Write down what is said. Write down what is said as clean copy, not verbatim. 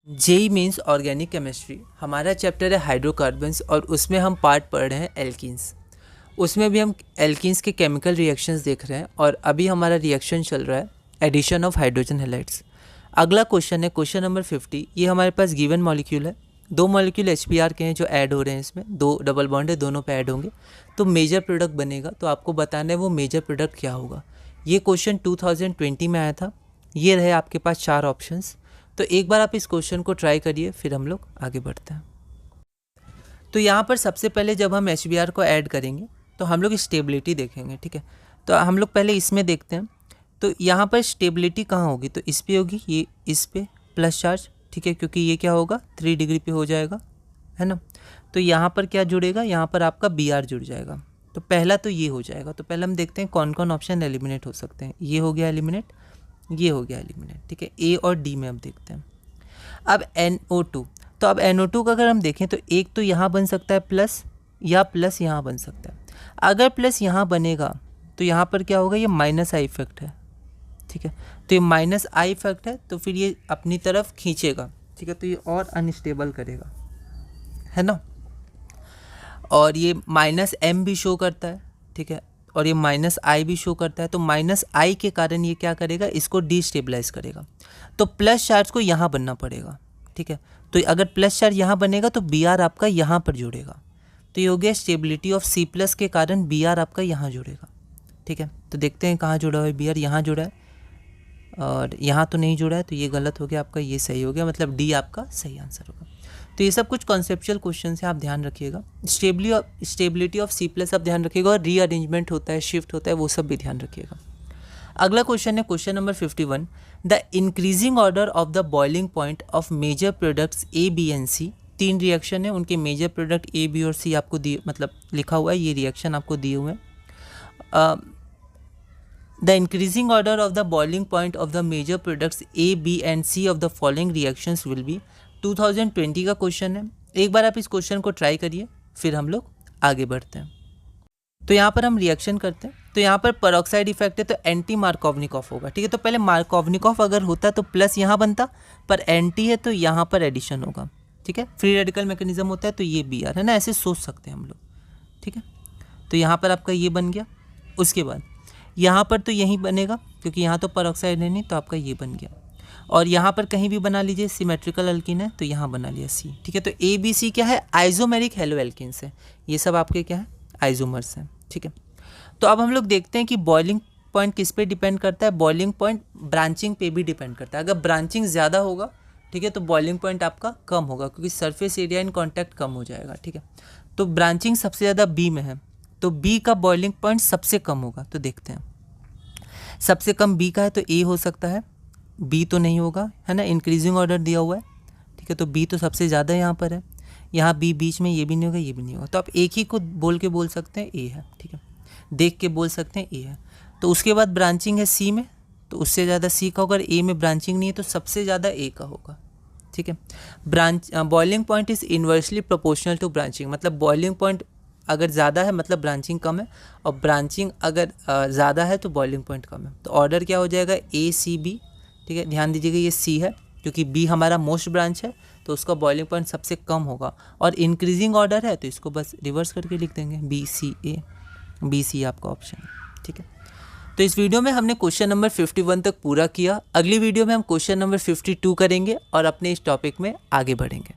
JEE means organic chemistry हमारा chapter है hydrocarbons और उसमें हम पार्ट पढ़ रहे हैं एल्कीन्स। उसमें भी हम एल्कीन्स के केमिकल रिएक्शंस देख रहे हैं और अभी हमारा रिएक्शन चल रहा है एडिशन ऑफ हाइड्रोजन हैलाइड्स। अगला क्वेश्चन है क्वेश्चन नंबर 50। ये हमारे पास गिवन मॉलिक्यूल है, दो मॉलिक्यूल HBr के हैं जो ऐड हो रहे हैं, इसमें दो डबल बॉन्ड है, दोनों पे ऐड होंगे तो मेजर प्रोडक्ट बनेगा। तो आपको बताना है वो मेजर प्रोडक्ट क्या होगा। ये क्वेश्चन 2020 में आया था। ये रहे आपके पास 4 ऑप्शंस। तो एक बार आप इस क्वेश्चन को ट्राई करिए, फिर हम लोग आगे बढ़ते हैं। तो यहाँ पर सबसे पहले जब हम HBr को ऐड करेंगे तो हम लोग स्टेबिलिटी देखेंगे, ठीक है। तो हम लोग पहले इसमें देखते हैं। तो यहाँ पर स्टेबिलिटी कहाँ होगी, तो इस पे होगी, ये इस पे प्लस चार्ज, ठीक है, क्योंकि ये क्या होगा 3 डिग्री पे हो जाएगा, है ना। तो यहाँ पर क्या जुड़ेगा, यहाँ पर आपका Br जुड़ जाएगा। तो पहला तो ये हो जाएगा। तो पहले हम देखते हैं कौन कौन ऑप्शन एलिमिनेट हो सकते हैं। ये हो गया एलिमिनेट, ये हो गया एलिमिनेट, ठीक है। A और D में अब देखते हैं। अब NO2, तो अब NO2 का अगर हम देखें तो एक तो यहाँ बन सकता है प्लस, या प्लस यहाँ बन सकता है। अगर प्लस यहाँ बनेगा तो यहाँ पर क्या होगा, ये माइनस आई इफेक्ट है, ठीक है। तो ये माइनस आई इफेक्ट है तो फिर ये अपनी तरफ खींचेगा, ठीक है। तो ये और अनस्टेबल करेगा, है ना। और ये माइनस M भी शो करता है, ठीक है, और ये माइनस आई भी शो करता है। तो माइनस आई के कारण ये क्या करेगा, इसको डिस्टेबलाइज करेगा। तो प्लस चार्ज को यहाँ बनना पड़ेगा, ठीक है। तो अगर प्लस चार्ज यहाँ बनेगा तो Br आपका यहाँ पर जुड़ेगा। तो ये हो गया स्टेबिलिटी ऑफ C+ के कारण Br आपका यहाँ जुड़ेगा, ठीक है। तो देखते हैं कहाँ जुड़ा हुआ है Br, यहाँ जुड़ा है और यहाँ तो नहीं जुड़ा है, तो ये गलत हो गया आपका, ये सही हो गया, मतलब D आपका सही आंसर होगा। तो ये सब कुछ कॉन्सेप्चुअल क्वेश्चन से आप ध्यान रखिएगा। स्टेबिलिटी ऑफ C+ आप ध्यान रखिएगा, और रीअरेंजमेंट होता है, शिफ्ट होता है, वो सब भी ध्यान रखिएगा। अगला क्वेश्चन है question number 51। The increasing order of the boiling point of major products A, B and C। 3 reaction है, उनके मेजर प्रोडक्ट A, B और C आपको दिए, मतलब लिखा हुआ है, ये रिएक्शन आपको दिए हुए हैं। The increasing order of the boiling point of the major products A, B and C of the following reactions will be. 2020 का क्वेश्चन है। एक बार आप इस क्वेश्चन को ट्राई करिए, फिर हम लोग आगे बढ़ते हैं। तो यहाँ पर हम रिएक्शन करते हैं। तो यहाँ पर पेरोक्साइड इफेक्ट है तो एंटी मार्कोवनिकॉफ होगा, ठीक है। तो पहले मार्कोवनिकॉफ अगर होता तो प्लस यहाँ बनता, पर एंटी है तो यहाँ पर एडिशन होगा, ठीक है। फ्री रेडिकल मैकेनिज्म होता है तो ये Br है ना, ऐसे सोच सकते हैं हम लोग, ठीक है। तो यहाँ पर आपका ये बन गया। उसके बाद यहाँ पर तो यही बनेगा क्योंकि यहाँ तो पेरोक्साइड है नहीं, तो आपका ये बन गया। और यहाँ पर कहीं भी बना लीजिए, सिमेट्रिकल अल्किन है तो यहाँ बना लिया C, ठीक है। तो A, B, C क्या है, आइसोमेरिक हेलो एल्किन्स है। ये सब आपके क्या है, आइसोमर्स हैं, ठीक है। तो अब हम लोग देखते हैं कि बॉइलिंग पॉइंट किस पे डिपेंड करता है। बॉइलिंग पॉइंट ब्रांचिंग पे भी डिपेंड करता है। अगर ब्रांचिंग ज़्यादा होगा, ठीक है, तो बॉइलिंग पॉइंट आपका कम होगा क्योंकि सरफेस एरिया इन कॉन्टैक्ट कम हो जाएगा, ठीक है। तो ब्रांचिंग सबसे ज़्यादा B में है तो B का बॉइलिंग पॉइंट सबसे कम होगा। तो देखते हैं, सबसे कम B का है तो A हो सकता है, B तो नहीं होगा, है ना, इंक्रीजिंग ऑर्डर दिया हुआ है, ठीक है। तो B तो सबसे ज़्यादा यहाँ पर है, यहाँ B बीच में, ये भी नहीं होगा, ये भी नहीं होगा। तो आप एक ही को बोल के बोल सकते हैं A है, ठीक है, देख के बोल सकते हैं A है। तो उसके बाद ब्रांचिंग है C में, तो उससे ज़्यादा C का होगा। अगर A में ब्रांचिंग नहीं है तो सबसे ज़्यादा A का होगा, ठीक है। Boiling point is inversely proportional to branching, मतलब बॉइलिंग पॉइंट अगर ज़्यादा है मतलब ब्रांचिंग कम है, और ब्रांचिंग अगर ज़्यादा है तो बॉइलिंग पॉइंट कम है। तो ऑर्डर क्या हो जाएगा, A, C, B, ठीक है। ध्यान दीजिएगा ये C है क्योंकि B हमारा मोस्ट ब्रांच है तो उसका बॉइलिंग पॉइंट सबसे कम होगा, और इंक्रीजिंग ऑर्डर है तो इसको बस रिवर्स करके लिख देंगे, B, C, A, B, C आपका ऑप्शन है, ठीक है। तो इस वीडियो में हमने क्वेश्चन नंबर 51 तक पूरा किया। अगली वीडियो में हम क्वेश्चन नंबर 52 करेंगे और अपने इस टॉपिक में आगे बढ़ेंगे।